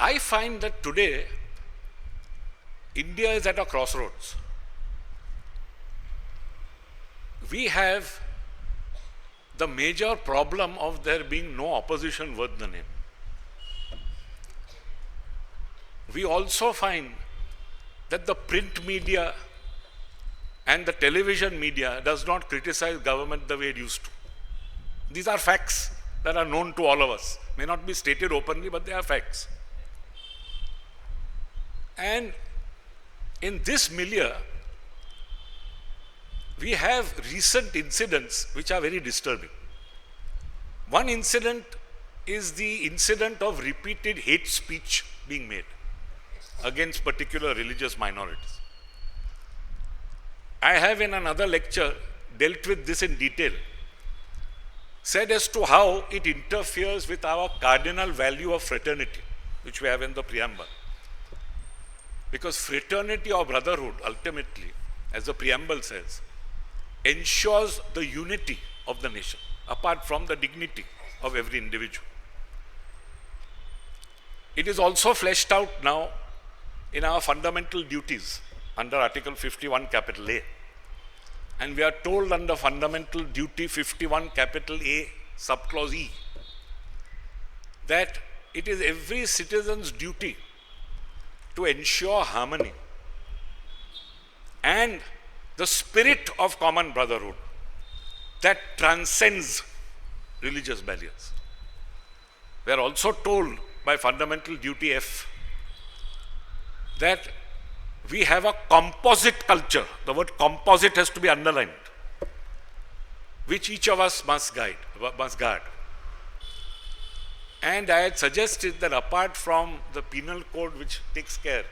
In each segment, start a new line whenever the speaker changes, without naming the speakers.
I find that today India is at a crossroads. We have the major problem of there being no opposition worth the name. We also find that the print media and the television media does not criticize government the way it used to. These are facts that are known to all of us. May not be stated openly, but they are facts. And in this milieu, we have recent incidents which are very disturbing. One incident is the incident of repeated hate speech being made against particular religious minorities. I have in another lecture dealt with this in detail, said as to how it interferes with our cardinal value of fraternity, which we have in the preamble. Because fraternity or brotherhood, ultimately, as the preamble says, ensures the unity of the nation, apart from the dignity of every individual. It is also fleshed out now in our fundamental duties under Article 51 capital A. And we are told under Fundamental Duty 51 capital A subclause E that it is every citizen's duty to ensure harmony and the spirit of common brotherhood that transcends religious barriers. We are also told by Fundamental Duty F that we have a composite culture. The word composite has to be underlined, which each of us must guard. And I had suggested that apart from the penal code, which takes care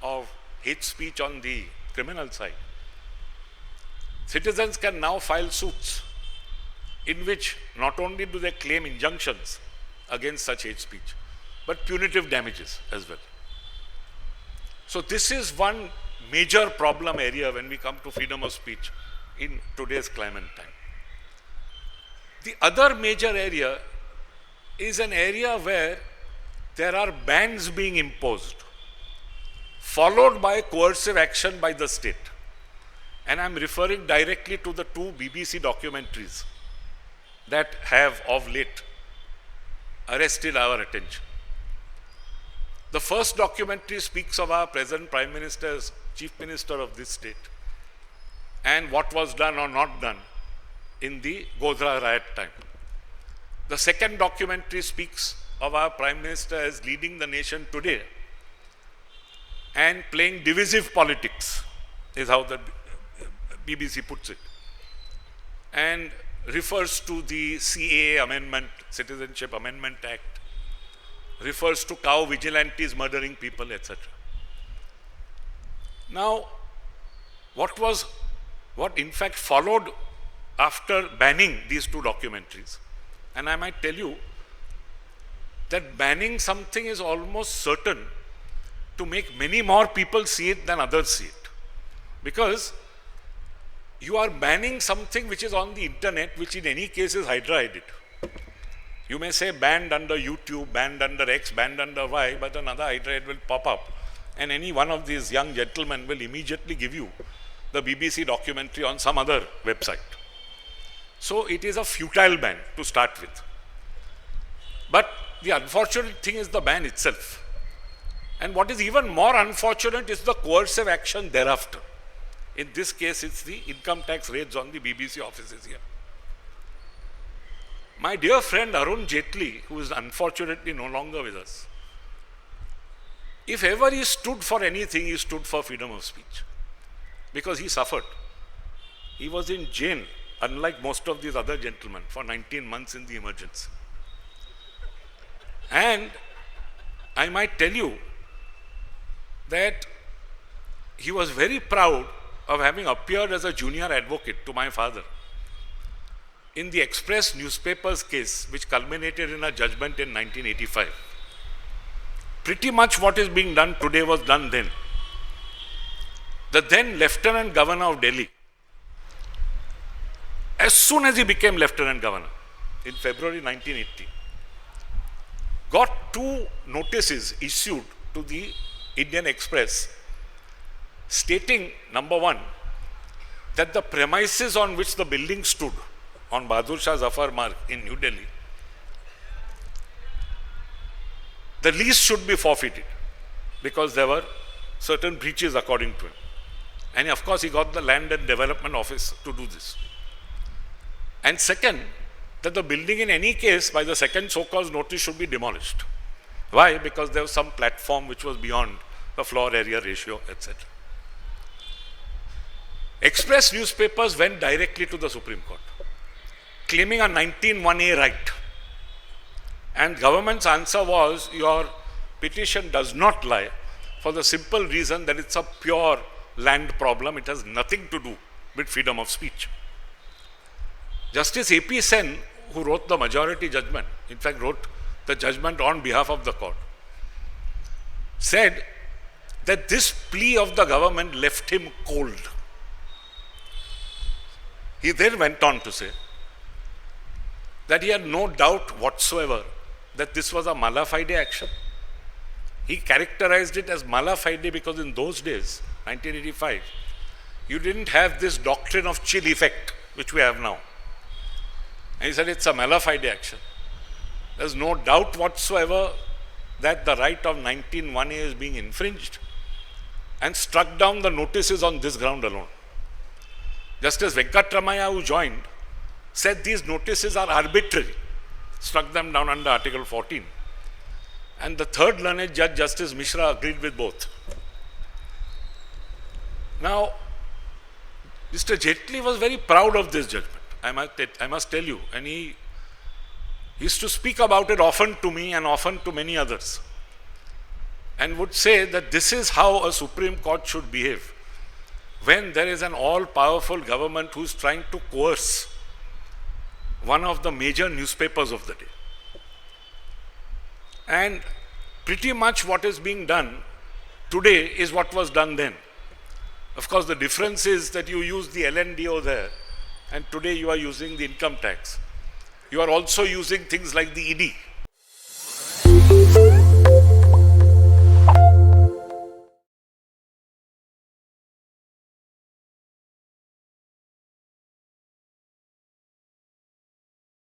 of hate speech on the criminal side, citizens can now file suits in which not only do they claim injunctions against such hate speech, but punitive damages as well. So this is one major problem area when we come to freedom of speech in today's climate time. The other major area is an area where there are bans being imposed, followed by coercive action by the state. And I'm referring directly to the two BBC documentaries that have of late arrested our attention. The first documentary speaks of our present Prime Minister as Chief Minister of this state and what was done or not done in the Godhra riot time. The second documentary speaks of our Prime Minister as leading the nation today and playing divisive politics, is how the BBC puts it, and refers to the CAA amendment, Citizenship Amendment Act, refers to cow vigilantes murdering people, etc. Now, what in fact followed after banning these two documentaries, and I might tell you that banning something is almost certain to make many more people see it than others see it. Because you are banning something which is on the internet, which in any case is Hydra edit. You may say banned under YouTube, banned under X, banned under Y, but another Hydra will pop up and any one of these young gentlemen will immediately give you the BBC documentary on some other website. So it is a futile ban to start with. But the unfortunate thing is the ban itself. And what is even more unfortunate is the coercive action thereafter. In this case, it's the income tax raids on the BBC offices here. My dear friend Arun Jaitley, who is unfortunately no longer with us, if ever he stood for anything, he stood for freedom of speech. Because he suffered. He was in jail, unlike most of these other gentlemen, for 19 months in the emergency. And I might tell you that he was very proud of having appeared as a junior advocate to my father in the Express newspaper's case, which culminated in a judgment in 1985. Pretty much what is being done today was done then. The then Lieutenant Governor of Delhi, as soon as he became Lieutenant Governor in February 1980, got two notices issued to the Indian Express stating, number one, that the premises on which the building stood on Bahadur Shah Zafar Marg in New Delhi, the lease should be forfeited because there were certain breaches according to him. And of course, he got the Land and Development Office to do this. And second, that the building in any case, by the second so-called notice, should be demolished. Why? Because there was some platform which was beyond the floor area ratio, etc. Express newspapers went directly to the Supreme Court, claiming a 19(1)(a) right. And government's answer was, your petition does not lie for the simple reason that it's a pure land problem. It has nothing to do with freedom of speech. Justice A.P. Sen, who wrote the majority judgment, in fact wrote the judgment on behalf of the court, said that this plea of the government left him cold. He then went on to say that he had no doubt whatsoever that this was a mala fide action. He characterized it as mala fide because in those days, 1985, you didn't have this doctrine of chill effect, which we have now. And he said it's a mala fide action. There's no doubt whatsoever that the right of 19(1)(a) is being infringed, and struck down the notices on this ground alone. Justice Venkatramaya, who joined, said these notices are arbitrary, struck them down under Article 14. And the third learned judge, Justice Mishra, agreed with both. Now, Mr. Jaitley was very proud of this judgment, I must tell you, and he used to speak about it often to me and often to many others, and would say that this is how a Supreme Court should behave when there is an all-powerful government who is trying to coerce one of the major newspapers of the day. And pretty much what is being done today is what was done then. Of course, the difference is that you use the LNDO there, and today you are using the income tax. You are also using things like the ED.